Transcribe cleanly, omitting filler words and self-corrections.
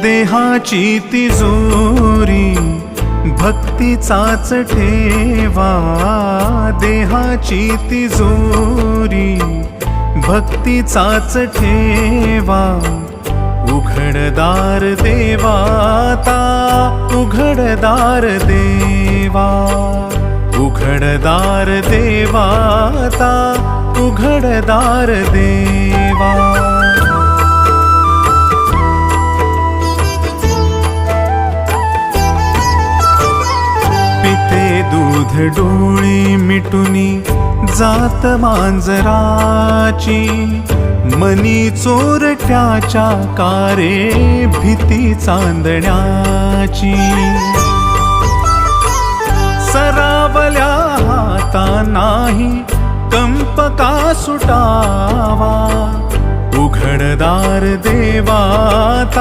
देहाची तिजोरी भक्तीचाच ठेवा, देहाची तिजोरी भक्तीचाच ठेवा. उघडदार देवाता, उघडदार देवा, उघडदार देवाता, उघडदार देवा. पिते दूध डोळी मिटुनी जात मांजराची, मनी चोरट्याच्या कारे भीती चांदण्याची. सरावल्या हाता नाही कंप का सुटावा, उघडदार देवाता